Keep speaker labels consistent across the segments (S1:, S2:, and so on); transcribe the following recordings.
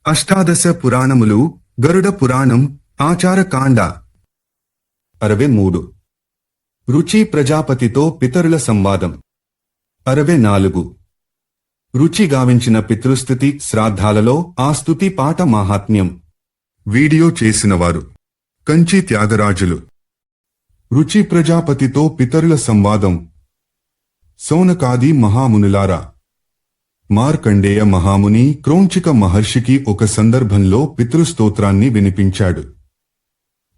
S1: అష్టాదశ పురాణములు గరుడ పురాణం ఆచారకాండ 63 రుచి ప్రజాపతితో పితరుల సంవాదం 64 రుచి గావించిన పితృస్థుతి శ్రాద్ధాలలో ఆ స్తుతి పాట మాహాత్మ్యం. వీడియో చేసినవారు కంచి త్యాగరాజులు. రుచి ప్రజాపతితో పితరుల సంవాదం. సౌనకాది మహామునులారా, మార్కండేయ మహాముని క్రౌంచిక మహర్షికి ఒక సందర్భంలో పితృస్తోత్రాన్ని వినిపించాడు.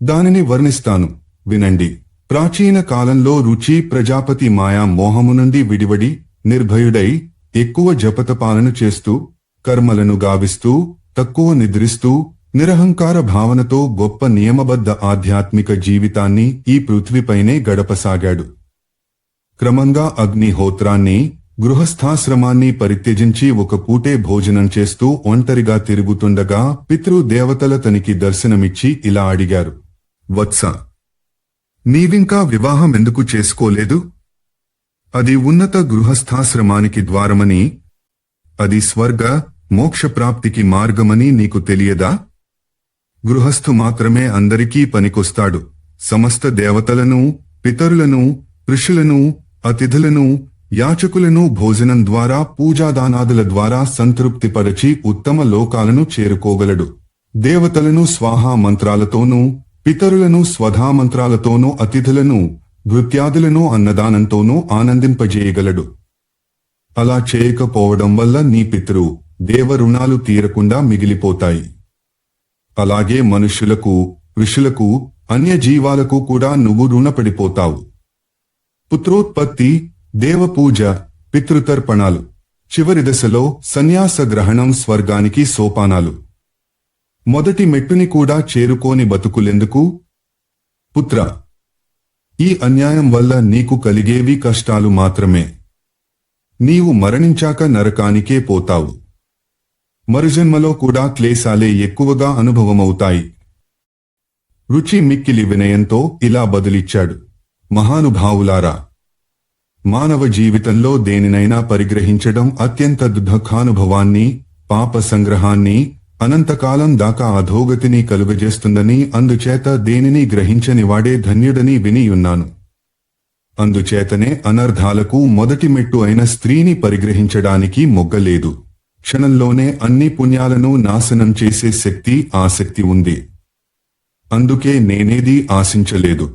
S1: దానిని వర్ణిస్తాను, వినండి. ప్రాచీన కాలంలో రుచి ప్రజాపతి మాయా మోహము నుండి విడివడి నిర్భయుడై ఎక్కువ జపతపాలను చేస్తూ కర్మలను గావిస్తూ తక్కువ నిద్రిస్తూ నిరహంకార భావనతో గొప్ప నియమబద్ధ ఆధ్యాత్మిక జీవితాన్ని ఈ పృథ్వీపైనే గడపసాగాడు. క్రమంగా అగ్నిహోత్రాన్ని గృహస్థాశ్రమాన్ని పరిత్యజించి ఒక పూటే భోజనం చేస్తూ ఒంటరిగా తిరుగుతుండగా పితృదేవతలతనికి దర్శనమిచ్చి ఇలా అడిగారు: వత్స, నీవింకా వివాహం ఎందుకు చేసుకోలేదు? అది ఉన్నత గృహస్థాశ్రమానికి ద్వారమని, అది స్వర్గ మోక్షప్రాప్తికి మార్గమని నీకు తెలియదా? గృహస్థు మాత్రమే అందరికీ పనికొస్తాడు. సమస్త దేవతలను, పితరులను, ఋషులను, అతిథులను, యాచకులను భోజనం ద్వారా పూజాదానాదుల ద్వారా సంతృప్తిపరచి ఉత్తమ లోకాలను చేరుకోగలడు. దేవతలను స్వాహా మంత్రాలతోనూ, పితరులను స్వధా మంత్రాలతోనూ, అతిథులను నృత్యాదులను అన్నదానంతోనూ ఆనందింపజేయగలడు. అలా చేయకపోవడం వల్ల నీ పితృ దేవ రుణాలు తీరకుండా మిగిలిపోతాయి. అలాగే మనుష్యులకు, ఋషులకు, అన్యజీవాలకు కూడా నువ్వు రుణపడిపోతావు. పుత్రోత్పత్తి, దేవపూజ, పితృతర్పణాలు, చివరి దశలో సన్యాస గ్రహణం స్వర్గానికి సోపానాలు. మొదటి మెట్టుని కూడా చేరుకోని బతుకులెందుకు? పుత్ర, ఈ అన్యాయం వల్ల నీకు కలిగేవి కష్టాలు మాత్రమే. నీవు మరణించాక నరకానికే పోతావు. మరుజన్మలో కూడా క్లేశాలే ఎక్కువగా అనుభవమవుతాయి. రుచి మిక్కిలి వినయంతో ఇలా బదులిచ్చాడు: మహానుభావులారా, మానవ జీవితంలో దేనినైనా పరిగ్రహించడం అత్యంత దుఃఖానుభవాన్ని, పాప సంగ్రహాన్ని, అనంతకాలం దాకా అధోగతిని కలుగజేస్తుందని, అందుచేత దేనిని గ్రహించనివాడే ధన్యుడని వినియున్నాను. అందుచేతనే అనర్ధాలకు మొదటి మెట్టు అయిన స్త్రీని పరిగ్రహించడానికి మొగ్గలేదు. క్షణంలోనే అన్ని పుణ్యాలను నాశనం చేసే శక్తి, ఆసక్తి ఉంది. అందుకే నేనేదీ ఆశించలేదు.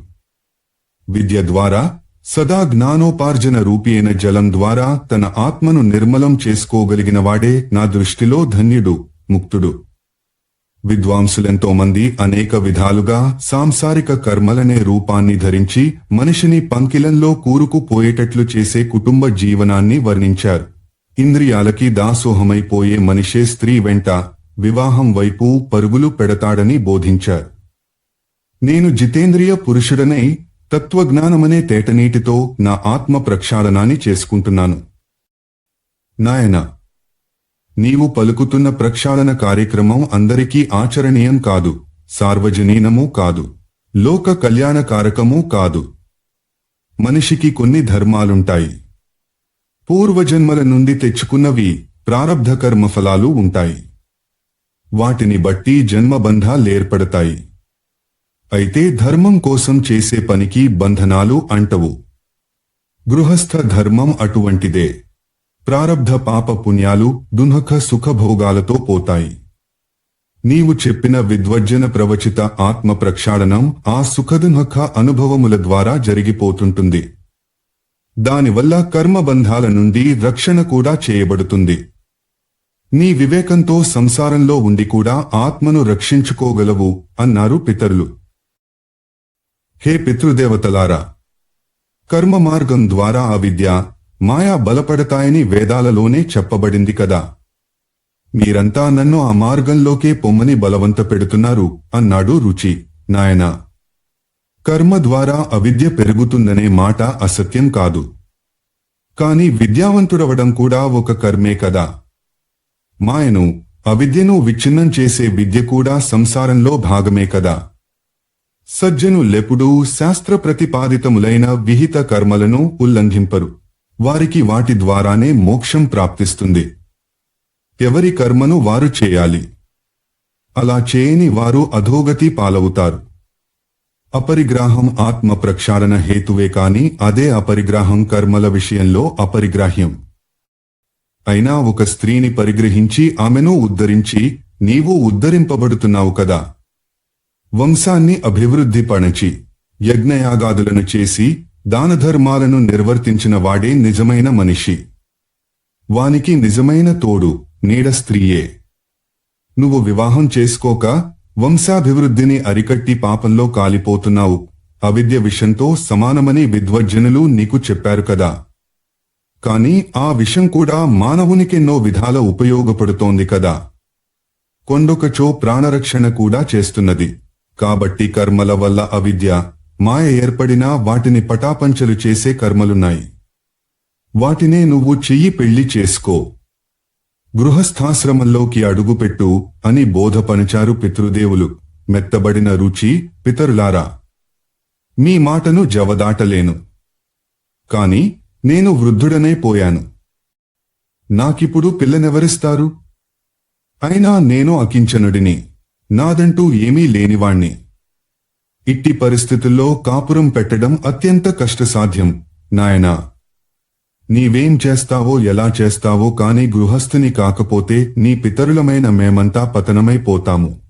S1: విద్య ద్వారా, సదా జ్ఞానోపార్జన రూపి అయిన జలం ద్వారా తన ఆత్మను నిర్మలం చేసుకోగలిగినవాడే నా దృష్టిలో ధన్యుడు, ముక్తుడు. విద్వాంసులెంతోమంది అనేక విధాలుగా సాంసారిక కర్మలనే రూపాన్ని ధరించి మనిషిని పంకిలంలో కూరుకుపోయేటట్లు చేసే కుటుంబ జీవనాన్ని వర్ణించారు. ఇంద్రియాలకి దాసోహమైపోయే మనిషే స్త్రీ వెంట, వివాహం వైపు పరుగులు పెడతాడని బోధించారు. నేను జితేంద్రియ పురుషుడనై తత్వజ్ఞానమనే తేటనీటితో నా ఆత్మ ప్రక్షాళనాన్ని చేసుకుంటున్నాను. నాయనా, నీవు పలుకుతున్న ప్రక్షాళన కార్యక్రమం అందరికీ ఆచరణీయం కాదు, సార్వజనీనమూ కాదు, లోక కళ్యాణకారకమూ కాదు. మనిషికి కొన్ని ధర్మాలుంటాయి. పూర్వజన్మల నుండి తెచ్చుకున్నవి ప్రారబ్ధ కర్మఫలాలు ఉంటాయి. వాటిని బట్టి జన్మబంధాలేర్పడతాయి. అయితే ధర్మం కోసం చేసే పనికి బంధనాలు అంటవు. గృహస్థ ధర్మం అటువంటిదే. ప్రారబ్ధ పాప పుణ్యాలు దుఃఖ సుఖభోగాలతో పోతాయి. నీవు చెప్పిన విద్వజ్జన ప్రవచిత ఆత్మ ప్రక్షాళనం ఆ సుఖదుఃఖ అనుభవముల ద్వారా జరిగిపోతుంటుంది. దానివల్ల కర్మబంధాల నుండి రక్షణ కూడా చేయబడుతుంది. నీ వివేకంతో సంసారంలో ఉండి కూడా ఆత్మను రక్షించుకోగలవు అన్నారు పితరులు. హే పితృదేవతలారా, కర్మ మార్గం ద్వారా అవిద్య, మాయా బలపడతాయని వేదాలలోనే చెప్పబడింది కదా. మీరంతా నన్ను ఆ మార్గంలోకే పొమ్మని బలవంత పెడుతున్నారు అన్నాడు రుచి. నాయనా, కర్మ ద్వారా అవిద్య పెరుగుతుందనే మాట అసత్యం కాదు. కాని విద్యావంతుడవడం కూడా ఒక కర్మే కదా. మాయను, అవిద్యను విచ్ఛిన్నం చేసే విద్య కూడా సంసారంలో భాగమే కదా. సజ్జనులెప్పుడూ శాస్త్ర ప్రతిపాదితములైన విహిత కర్మలను ఉల్లంఘింపరు. వారికి వాటి ద్వారానే మోక్షం ప్రాప్తిస్తుంది. ఎవరి కర్మను వారు చేయాలి. అలా చేయని వారు అధోగతి పాలవుతారు. అపరిగ్రాహం ఆత్మ ప్రక్షాళన హేతువే కాని అదే అపరిగ్రాహం కర్మల విషయంలో అపరిగ్రాహ్యం. అయినా ఒక స్త్రీని పరిగ్రహించి ఆమెను ఉద్ధరించి నీవు ఉద్ధరింపబడుతున్నావు కదా. వంశాన్ని అభివృద్ధి పణచి యజ్ఞయాగాదులను చేసి దానధర్మాలను నిర్వర్తించిన వాడే నిజమైన మనిషి. వానికి నిజమైన తోడు నీడ స్త్రీయే. నువ్వు వివాహం చేసుకోక వంశాభివృద్ధిని అరికట్టి పాపంలో కాలిపోతున్నావు. అవిద్య విషంతో సమానమని విద్వజ్జనులు నీకు చెప్పారు కదా. కాని ఆ విషం కూడా మానవునికెన్నో విధాల ఉపయోగపడుతోంది కదా. కొండొకచో ప్రాణరక్షణ కూడా చేస్తున్నది. కాబట్టి కర్మల వల్ల అవిద్య మాయ ఏర్పడినా వాటిని పటాపంచలు చేసే కర్మలున్నాయి. వాటినే నువ్వు చెయ్యి పెళ్లి చేసుకో, గృహస్థాశ్రమంలోకి అడుగుపెట్టు అని బోధపనిచారు పితృదేవులు. మెత్తబడిన రుచి పితరులారా, మీ మాటను జవదాటలేను. కాని నేను వృద్ధుడనే పోయాను. నాకిప్పుడు పిల్లనెవరిస్తారు? అయినా నేను అకించనుడిని, నాదంటూ ఏమీ లేనివాణ్ణి. ఇట్టి పరిస్థితుల్లో కాపురం పెట్టడం అత్యంత కష్టసాధ్యం. నాయనా, నీవేం చేస్తావో ఎలా చేస్తావో కాని గృహస్థుని కాకపోతే నీ పితరులమైన మేమంతా పతనమైపోతాము.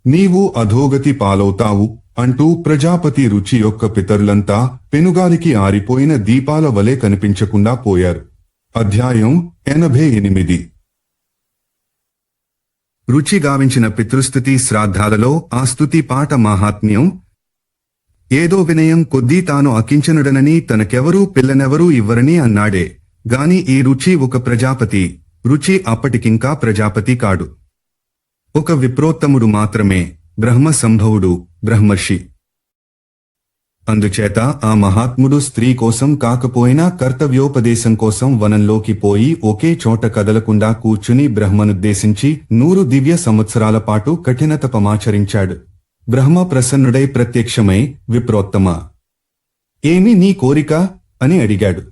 S1: నీవు అధోగతి పాలవుతావు అంటూ ప్రజాపతి రుచి యొక్క పితరులంతా పెనుగాలికి ఆరిపోయిన దీపాల వలె కనిపించకుండా పోయారు. అధ్యాయం 88. రుచి గావించిన పితృస్తుతి శ్రాద్ధాలలో ఆ స్తుతి పాట మాహాత్మ్యం. ఏదో వినయం కొద్దీ తాను అకించనుడనని తనకెవరూ పిల్లనెవరూ ఇవ్వరని అన్నాడే గాని ఈ రుచి ఒక ప్రజాపతి. రుచి అప్పటికింకా ప్రజాపతి కాడు, ఒక విప్రోత్తముడు మాత్రమే, బ్రహ్మ సంభవుడు, బ్రహ్మర్షి. అందుచేత ఆ మహాత్ముడు స్త్రీ కోసం కాకపోయినా కర్తవ్యోపదేశం కోసం వనంలోకి పోయి ఒకే చోట కదలకుండా కూర్చుని బ్రహ్మనుద్దేశించి 100 దివ్య సంవత్సరాల పాటు కఠిన తపమాచరించాడు. బ్రహ్మ ప్రసన్నుడై ప్రత్యక్షమై, విప్రోత్తమా, ఏమి నీ కోరిక అని అడిగాడు.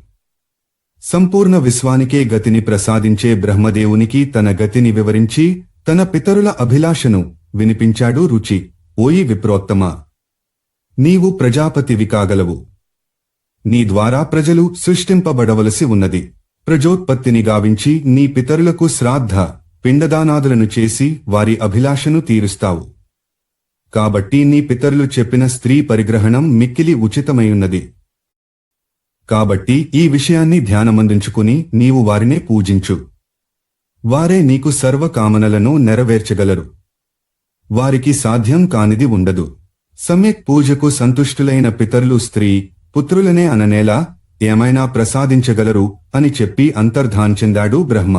S1: సంపూర్ణ విశ్వానికే గతిని ప్రసాదించే బ్రహ్మదేవునికి తన గతిని వివరించి తన పితరుల అభిలాషను వినిపించాడు రుచి. ఓయి విప్రోత్తమా, నీవు ప్రజాపతివి కాగలవు. నీ ద్వారా ప్రజలు సృష్టింపబడవలసి ఉన్నది. ప్రజోత్పత్తిని గావించి నీ పితరులకు శ్రాద్ధ పిండదానాదులను చేసి వారి అభిలాషను తీరుస్తావు. కాబట్టి నీ పితరులు చెప్పిన స్త్రీ పరిగ్రహణం మిక్కిలి ఉచితమైయున్నది. కాబట్టి ఈ విషయాన్ని ధ్యానమందించుకుని నీవు వారినే పూజించు. వారే నీకు సర్వకామనలను నెరవేర్చగలరు. వారికి సాధ్యం కానిది ఉండదు. సమ్యక్ పూజకు సంతుష్టులైన పితరులు స్త్రీ పుత్రులనే అననేలా ఏమైనా ప్రసాదించగలరు అని చెప్పి అంతర్ధాన్ చెందాడు బ్రహ్మ.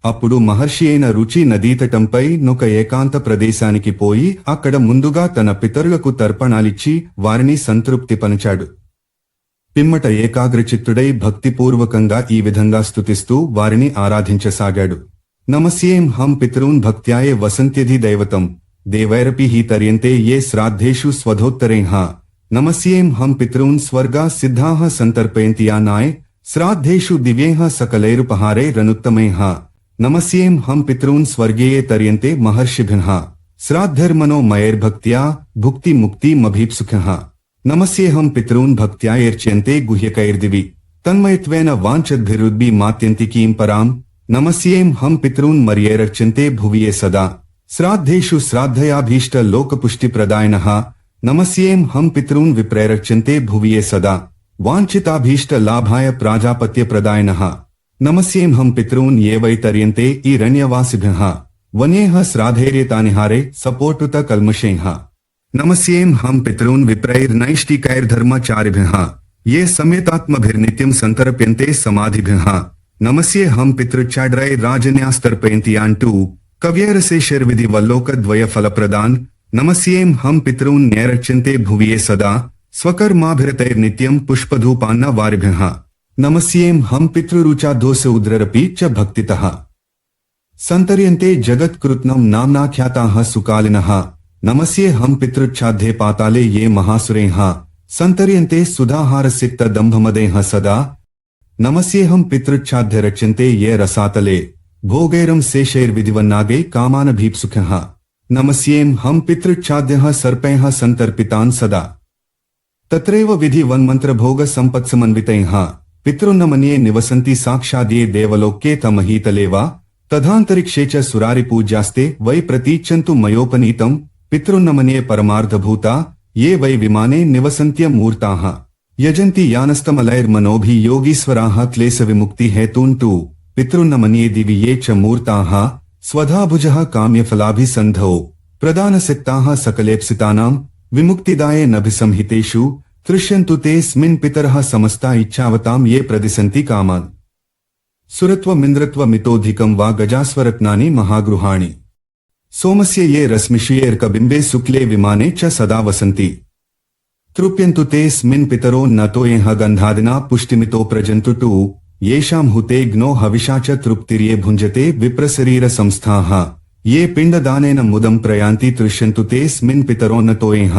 S1: అప్పుడు మహర్షి అయిన రుచి నదీతటంపై నొక ఏకాంత ప్రదేశానికి పోయి అక్కడ ముందుగా తన పితరులకు తర్పణాలిచ్చి వారిని సంతృప్తి పనిచాడు. పిమ్మట ఏకాగ్రచిత్తుడై భక్తిపూర్వకంగా ఈ విధంగా స్తుతిస్తూ వారిని ఆరాధించసాగాడు. నమస్యేం హం పితॄన్ భక్త్యాయ వసంత్యధి దైవతం దేవైరపి హి తర్యంతే ఏ శ్రాద్ధేషు స్వధోత్తరైః. నమస్యేం హం పితॄన్ స్వర్గా సిద్ధాః సంతర్పయంతియానాయ శ్రాద్ధేషు దివ్యైః సకలైరుపహారైరనుత్తమైః. నమస్యేం హం పితॄన్ స్వర్గేయే తర్యంతే మహర్షిభిః శ్రాద్ధర్మనో మయైర్భక్త్యా భుక్తి ముక్తి మభీప్సుఖః. నమస్యేహం పితॄన్ భక్త్యాయర్చ్యంతే గుహ్యకైర్దివి తన్మయత్వేన వాంఛద్భిరుద్భి మాత్యంతికీం పరాం. నమస్యేం హం పితॄన్ మర్యైరర్చ్యంతే భువియే సదా శ్రాద్ధేషు శ్రాద్ధయాభీష్ట లోకపుష్టిప్రదాయినః. నమస్యేం హం పితॄన్ విప్రైరర్చ్యంతే భువియే సదా వాంఛితాభీష్ట లాభాయ ప్రాజాపత్యప్రదాయినః. నమస్యేం హం పితॄన్ ఏ వైతర్యంతే ఈరణ్యవాసిభ్యః వన్యేః శ్రాద్ధైర్యేతానిహారే సపోటుత కల్మషైః. నమస్యేం హం పితॄన్ విప్రైర్నైష్టికైర్ధర్మచారిభ్యః ఏ సమేతాత్మభిర్నిత్యం సంతర్ప్యంతే సమాధిభ్యః. నమస్యే హం పితృచ్ఛాడ్రైర్రాజన్యాస్తర్పయంతియాంటూ కవ్యైరశేషైర్విధి వల్లోకద్వయ ఫలప్రదాన్. నమస్యేం హం పితॄన్ న్యైరర్చ్యంతే భువియే సదా స్వకర్మాభిరతైర్నిత్యం పుష్పధూపాన్న వారిభ్యః. నమస్యేం హం పితృరుచాదోస ఉద్రరపి చ భక్తితః సంతర్యంతే జగత్కృత్నం నామ్నాఖ్యాతాః సుకాలినః. నమస్యే హం పితృచ్ఛాध्ये పాతాళే ఏ మహాసురైః సంతర్యంతే సుధాహారసిక్త దంభమదైః సదా. నమస్యేహం పితృచ్ఛాధ్యరచ్యంతే ఏ రసాతలే భోగైరం శేషైర్విధివన్నాగై కామానభీప్సుఖః. నమస్యేం హం పితృచ్ఛాద్యః సర్పైః సంతర్పితాన్ సదా తత్రైవ విధి వన్మంత్రభోగ సంపత్సమన్వితైః పితృన్నమన్యే నివసంతి సాక్షాద్యే దేవలోకే తమహీతలేవా తథాంతరిక్షే చ సురారిపూజ్యాస్తే వై ప్రతీచ్చంతు మయోపనీతం పితృన్నమన్యే పరమార్థభూతా ఏ వై విమానే నివసంత్యమూర్తాః యజంతి యానస్తమలైర్మనోభి యోగీశ్వరాః క్లేశవిముక్తి హేతూన్ తు పితృన్నమన్యే దివి ఏ చ మూర్తాః స్వధాభుజః కామ్యఫలాభిసంధౌ ప్రదానసక్తాః సకలేప్సితానాం విముక్తిదాయే నభిసంహితేషు తృష్యంతు తేస్మిన్ పితరః సమస్తా ఇచ్ఛావతాం ఏ ప్రదిశంతి కామాన్ సురత్వమింద్రత్వమితోధికం వా గజాస్వరత్నాని మహాగృహాణి సోమస్య ఏ రశ్మిషుయేర్కబింబే శుక్లే విమానే చ సదా వసంతి తృప్యంతు తేస్మిన్ పితరో నతోయేహ గంధాదినా పుష్టిమితో ప్రజంతు టు येषां हुते ग्नो हविषा च तृप्तिर्ये भुञ्जते विप्रशरीर संस्थाः ये पिण्डदानेन मुदं प्रयान्ति तृष्यन्तु तेऽस्मिन् पितरो न तोयेह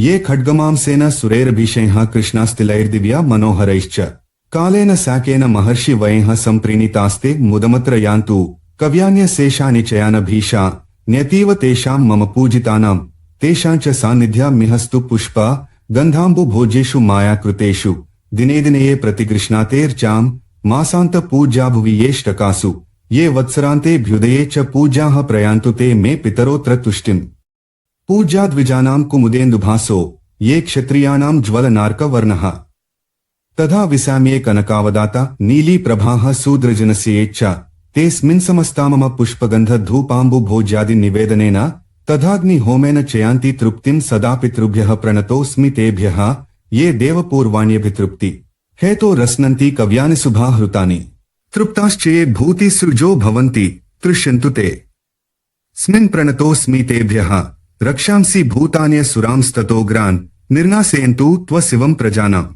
S1: ये खड्गमांसेन सुरैरभिषेह कृष्णास्तिलैर्दिव्या मनोहरैश्च कालेन साकेन महर्षि वयेह सम्प्रीणितास्ते मुदमत्र यान्तु कव्यान्यशेषानि चयानभीषा न्यतीव तेषां मम पूजितानां तेषां च सान्निध्यामिहस्तु पुष्प गन्धाम्बुभोजेषु मायाकृतेषु दिने दिने ये प्रतिगृह्णातेर्चां मासांत पूज्या भुवि येष्टकासु ये वत्सरान्तेऽभ्युदये च पूज्याः प्रयान्तु ते मे पितरोऽत्र तुष्टिम् पूज्याद्विजानां कुमुदेन्दुभासो ये क्षत्रियाणां ज्वलनार्कवर्णः तथा विसाम्ये कनकावदाता नीली प्रभाः शूद्रजनस्य ये च तेऽस्मिन् समस्ता मम पुष्पगन्धधूपाम्बुभोज्यादिनिवेदनेन तथाग्निहोमेन चयान्ति तृप्तिं सदा पितृभ्यः प्रणतोऽस्मि तेभ्यः ये देवपूर्वाण्यभितृप्ति हेतो रसनन्ति कव्यानि शुभाहृतानि तृप्ताश्चये भूतिसृजो भवन्ति तृष्यन्तु ते स्मिन् प्रणतोऽस्मि तेभ्यः रक्षांसि भूतान्यसुरांस्ततोग्रान् निर्नाशयन्तु त्वशिवं प्रजानाम्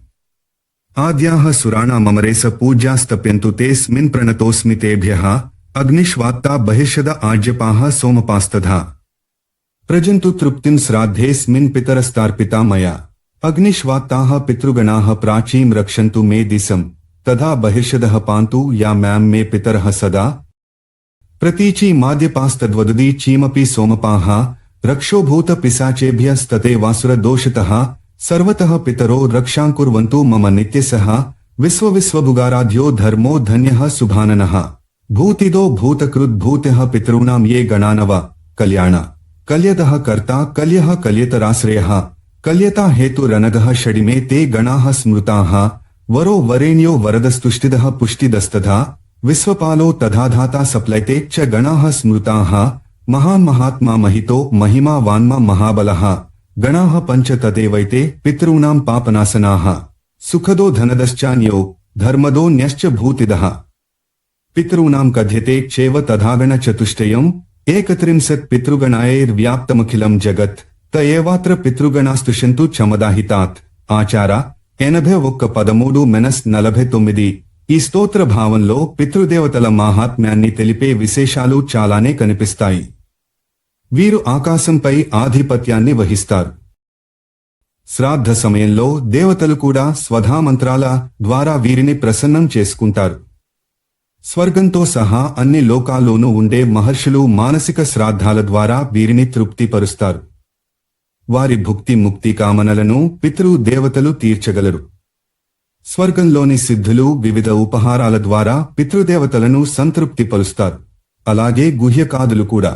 S1: आद्याः सुराणाममरेश पूज्यास्तप्यन्तु तेऽस्मिन् प्रणतोऽस्मि तेभ्यः अग्निष्वात्ता बहिषद आज्यपाः सोमपास्तथा प्रजन्तु तृप्तिं श्राद्धेऽस्मिन् पितरस्तार्पिता मया अग्निष्वात्ताः पितृगणाः प्राचीं रक्षन्तु मे दिशं तथा बहिर्षदः पान्तु या म्यां मे पितरः सदा प्रतीची माद्यपास्तद्वदुदी चीमपि सोमपाः रक्षोभूत पिशाचेभ्यस्तते वासुरदोषतः सर्वतः पितरो रक्षाङ्कुर्वन्तु मम नित्यसः विश्वविश्वभुगाराध्यो धर्मो धन्यः सुभाननः भूतिदो भूतकृद्भूतः पितॄणां ये गणानव कल्याण कल्यतः कर्ता कल्यः कल्यतराश्रयः कल्यता हेतुरनगः षडिमे ते गणाः स्मृताः वरो वरेण्यो वरदस्तुष्टिदः पुष्टिदस्तथा विश्वपालो तथाधाता सप्लैते च गणाः स्मृताः महान् महात्मा महितो महिमा वान्मा महाबलः गणाः पंच तदेवैते पितॄणां पापनाशनाः सुखदो धनदश्चान्यो धर्मदो भूतिदः पितॄणां कथ्यते चैव तथागण चतुष्टयम् एकत्रिंशत् पितृगणायैर्व्याप्तमखिलं जगत् त एवात्र पितृगणास्तुष्यन्तु చమదాహితాత్ ఆచార 81:13-49 ఈ స్తోత్ర భావంలో పితృదేవతల మహాత్మ్యాన్ని తెలిపే విశేషాలు చాలానే కనిపిస్తాయి. వీరు ఆకాశంపై ఆధిపత్యాన్ని వహిస్తారు. శ్రాద్ధ సమయంలో దేవతలు కూడా స్వధామంత్రాల ద్వారా వీరిని ప్రసన్నం చేసుకుంటారు. స్వర్గంతో సహా అన్ని లోకాల్లోనూ ఉండే మహర్షులు మానసిక శ్రాద్ధాల ద్వారా వీరిని తృప్తిపరుస్తారు. వారి భుక్తి ముక్తి కామనలను పితృ దేవతలు తీర్చగలరు. స్వర్గంలోని సిద్ధులు వివిధ ఉపహారాల ద్వారా పితృదేవతలను సంతృప్తిపరుస్తారు. అలాగే గుహ్యకాదులు కూడా.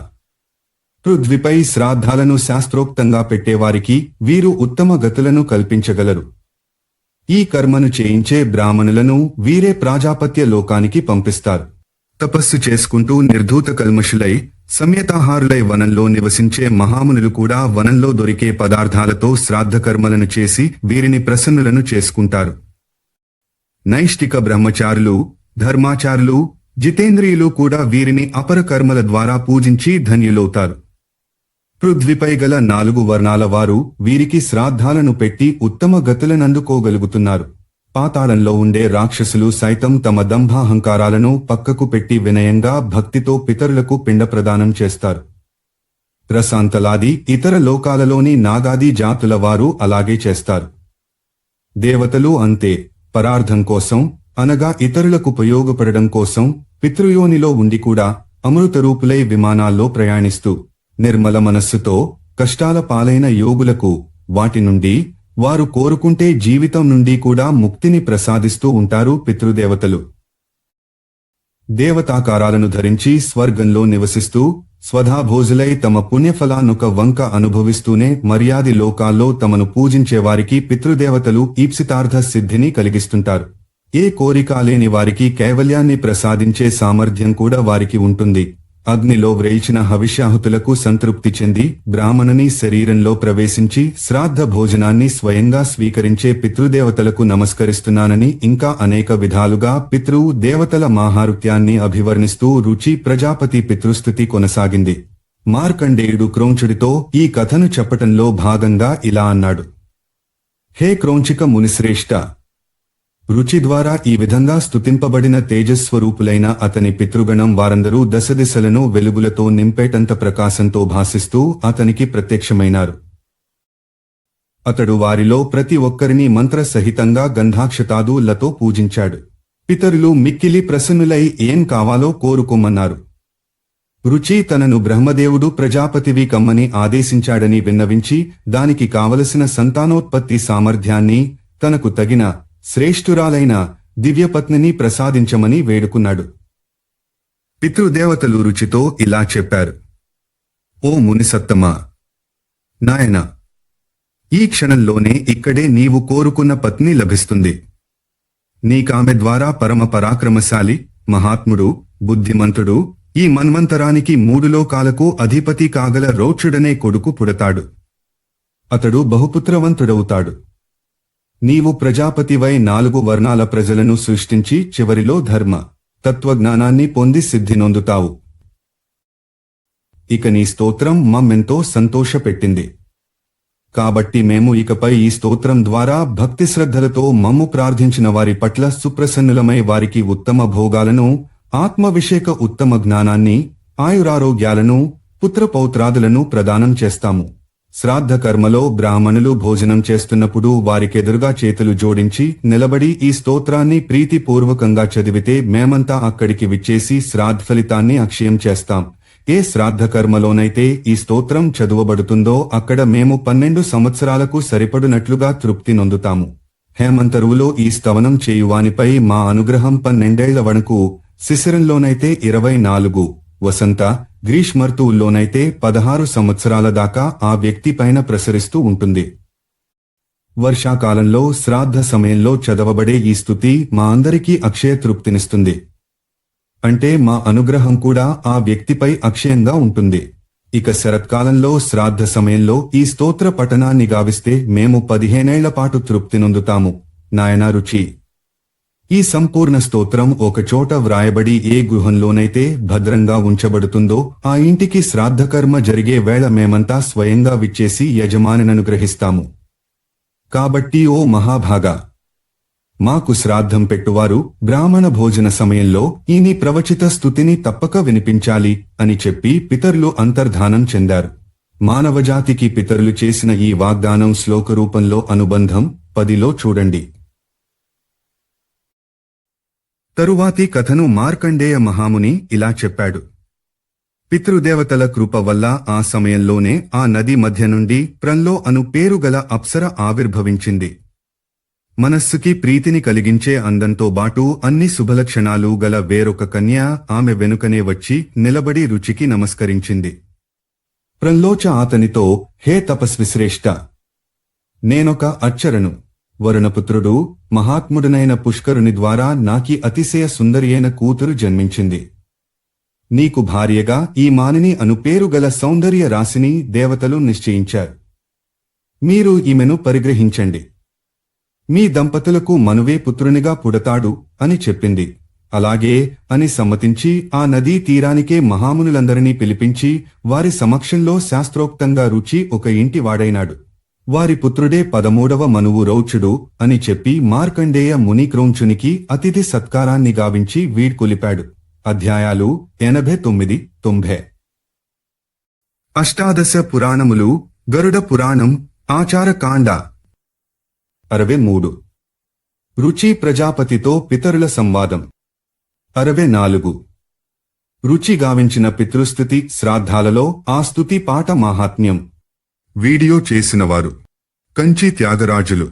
S1: పృథ్వీపై శ్రాద్ధాలను శాస్త్రోక్తంగా పెట్టేవారికి వీరు ఉత్తమ గతులను కల్పించగలరు. ఈ కర్మను చేయించే బ్రాహ్మణులను వీరే ప్రాజాపత్య లోకానికి పంపిస్తారు. తపస్సు చేసుకుంటూ నిర్ధూత కల్మషులై సంయతాహారులై వనంలో నివసించే మహామునులు కూడా వనంలో దొరికే పదార్థాలతో శ్రాద్ధకర్మలను చేసి వీరిని ప్రసన్నులను చేసుకుంటారు. నైష్టిక బ్రహ్మచారులు, ధర్మాచారులు, జితేంద్రియులు కూడా వీరిని అపర కర్మల ద్వారా పూజించి ధన్యులవుతారు. పృథ్వీపై గల 4 వర్ణాల వారు వీరికి శ్రాద్ధాలను పెట్టి ఉత్తమ గతులనందుకోగలుగుతున్నారు. పాతాళంలో ఉండే రాక్షసులు సైతం తమ దంభాహంకారాలను పక్కకు పెట్టి వినయంగా భక్తితో పితరులకు పిండ ప్రదానం చేస్తారు. రసాంతలాది ఇతర లోకాలలోని నాగాది జాతుల వారు అలాగే చేస్తారు. దేవతలు అంతే. పరార్థం కోసం, అనగా ఇతరులకు ఉపయోగపడడం కోసం పితృయోనిలో ఉండి కూడా అమృతరూపులై విమానాల్లో ప్రయాణిస్తూ నిర్మల మనస్సుతో కష్టాల పాలైన యోగులకు వాటి నుండి వారు కోరుకుంటే జీవితం నుండి కూడా ముక్తిని ప్రసాదిస్తూ ఉంటారు పితృదేవతలు. దేవతాకారాలను ధరించి స్వర్గంలో నివసిస్తూ స్వధాభోజులై తమ పుణ్యఫలాన్నొక వంక అనుభవిస్తూనే మర్యాది లోకాల్లో తమను పూజించేవారికి పితృదేవతలు ఈప్సితార్థ సిద్ధిని కలిగిస్తుంటారు. ఏ కోరిక లేని వారికి కైవల్యాన్ని ప్రసాదించే సామర్థ్యం కూడా వారికి ఉంటుంది. అగ్నిలో వ్రేల్చిన హవిష్యాహుతులకు సంతృప్తి చెంది బ్రాహ్మణుని శరీరంలో ప్రవేశించి శ్రాద్ధ భోజనాన్ని స్వయంగా స్వీకరించే పితృదేవతలకు నమస్కరిస్తున్నానని ఇంకా అనేక విధాలుగా పితృ దేవతల మాహారుత్యాన్ని అభివర్ణిస్తూ రుచి ప్రజాపతి పితృస్తుతి కొనసాగింది. మార్కండేయుడు క్రోంచుడితో ఈ కథను చెప్పటంలో భాగంగా ఇలా అన్నాడు. హే క్రోంచిక మునిశ్రేష్ఠ! రుచి ద్వారా ఈ విధంగా స్తుతింపబడిన తేజస్వరూపులైన అతని పితృగణం వారందరూ దశదిశలను వెలుగులతో నింపేటంత ప్రకాశంతో భాసిస్తూ అతనికి ప్రత్యక్షమైనారు. అతడు వారిలో ప్రతి ఒక్కరిని మంత్రసహితంగా గంధాక్షతాదులతో పూజించాడు. పితరులు మిక్కిలి ప్రసన్నులై ఏం కావాలో కోరుకోమన్నారు. రుచి తనను బ్రహ్మదేవుడు ప్రజాపతివి కమ్మని ఆదేశించాడని విన్నవించి దానికి కావలసిన సంతానోత్పత్తి సామర్థ్యాన్ని తనకు తగిన శ్రేష్ఠురాలైన దివ్యపత్నిని ప్రసాదించమని వేడుకున్నాడు. పితృదేవతలు రుచితో ఇలా చెప్పారు. ఓ మునిసత్తమా, నాయనా, ఈ క్షణంలోనే ఇక్కడే నీవు కోరుకున్న పత్ని లభిస్తుంది. నీకామె ద్వారా పరమ పరాక్రమశాలి, మహాత్ముడు, బుద్ధిమంతుడు, ఈ మన్వంతరానికి 3 లోకాలకు అధిపతి కాగల రౌచుడనే కొడుకు పుడతాడు. అతడు బహుపుత్రవంతుడవుతాడు. నీవు ప్రజాపతివై 4 వర్ణాల ప్రజలను సృష్టించి చివరిలో ధర్మ తత్వజ్ఞానాన్ని పొంది సిద్ధి నొందుతావు. ఇక నీ స్తోత్రం మమ్మెంతో సంతోషపెట్టింది. కాబట్టి మేము ఇకపై ఈ స్తోత్రం ద్వారా భక్తి శ్రద్ధలతో మమ్ము ప్రార్థించిన వారి పట్ల సుప్రసన్నులమై వారికి ఉత్తమ భోగాలను, ఆత్మవిషేక ఉత్తమ జ్ఞానాన్ని, ఆయురారోగ్యాలను, పుత్రపౌత్రాదులను ప్రదానం చేస్తాము. శ్రాద్ధ కర్మలో బ్రాహ్మణులు భోజనం చేస్తున్నప్పుడు వారికెదురుగా చేతులు జోడించి నిలబడి ఈ స్తోత్రాన్ని ప్రీతిపూర్వకంగా చదివితే మేమంతా అక్కడికి విచ్చేసి శ్రాద్ధఫలితాన్ని అక్షయం చేస్తాం. ఏ శ్రాద్ధ కర్మలోనైతే ఈ స్తోత్రం చదువబడుతుందో అక్కడ మేము 12 సంవత్సరాలకు సరిపడునట్లుగా తృప్తి నొందుతాము. హేమంతరువులో ఈ స్తవనం చేయువానిపై మా అనుగ్రహం 12 ఏళ్ల వణకు, శిశిరంలోనైతే 24, వసంత గ్రీష్మర్తువుల్లోనైతే 16 సంవత్సరాల దాకా ఆ వ్యక్తి పైన ప్రసరిస్తూ ఉంటుంది. వర్షాకాలంలో శ్రాద్ధ సమయంలో చదవబడే ఈ స్తుతి మా అందరికీ అక్షయ తృప్తినిస్తుంది. అంటే మా అనుగ్రహం కూడా ఆ వ్యక్తిపై అక్షయంగా ఉంటుంది. ఇక శరత్కాలంలో శ్రాద్ధ సమయంలో ఈ స్తోత్ర పఠనాన్ని గావిస్తే మేము 15 ఏళ్ల పాటు తృప్తి నొందుతాము. నాయనా రుచి, ఈ సంపూర్ణ స్తోత్రం ఒకచోట వ్రాయబడి ఏ గృహంలోనైతే భద్రంగా ఉంచబడుతుందో ఆ ఇంటికి శ్రాద్ధకర్మ జరిగే వేళ మేమంతా స్వయంగా విచ్చేసి యజమానిననుగ్రహిస్తాము. కాబట్టి ఓ మహాభాగా, మాకు శ్రాద్ధం పెట్టువారు బ్రాహ్మణ భోజన సమయంలో ఈ నీ ప్రవచిత స్తుతిని తప్పక వినిపించాలి అని చెప్పి పితరులు అంతర్ధానం చెందారు. మానవజాతికి పితరులు చేసిన ఈ వాగ్దానం శ్లోకరూపంలో అనుబంధం 10లో చూడండి. తరువాతి కథను మార్కండేయ మహాముని ఇలా చెప్పాడు. పితృదేవతల కృప వల్ల ఆ సమయంలోనే ఆ నది మధ్య నుండి ప్రంలో అను పేరుగల అప్సర ఆవిర్భవించింది. మనస్సుకి ప్రీతిని కలిగించే అందంతో బాటు అన్ని శుభలక్షణాలు గల వేరొక కన్య ఆమె వెనుకనే వచ్చి నిలబడి రుచికి నమస్కరించింది. ప్రంలోచ అతనితో, హే తపస్విశ్రేష్ఠ, నేనొక అచ్చరను, వరుణపుత్రుడు, మహాత్ముడనైన పుష్కరుని ద్వారా నాకి అతిశయ సుందరియైన కూతురు జన్మించింది. నీకు భార్యగా ఈ మానిని అను పేరు గల సౌందర్య రాశిని దేవతలు నిశ్చయించారు. మీరు ఈమెను పరిగ్రహించండి. మీ దంపతులకు మనువే పుత్రునిగా పుడతాడు అని చెప్పింది. అలాగే అని సమ్మతించి ఆ నదీ తీరానికే మహామునులందరినీ పిలిపించి వారి సమక్షంలో శాస్త్రోక్తంగా రుచి ఒక ఇంటి వాడైనాడు. వారి పుత్రుడే 13వ మనువు రౌచుడు అని చెప్పి మార్కండేయ ముని క్రోంచునికి అతిథి సత్కారాన్ని గావించి వీడ్కొలిపాడు. అధ్యాయాలు 89-90. అష్టాదశ పురాణములు, గరుడ పురాణం, ఆచారకాండ. 63. రుచి ప్రజాపతితో పితరుల సంవాదం. 64. రుచి గావించిన పితృస్తుతి శ్రాద్ధాలలో ఆ స్తుతి పాట మాహాత్మ్యం. వీడియో చేసినవారు కంచి త్యాగరాజులు.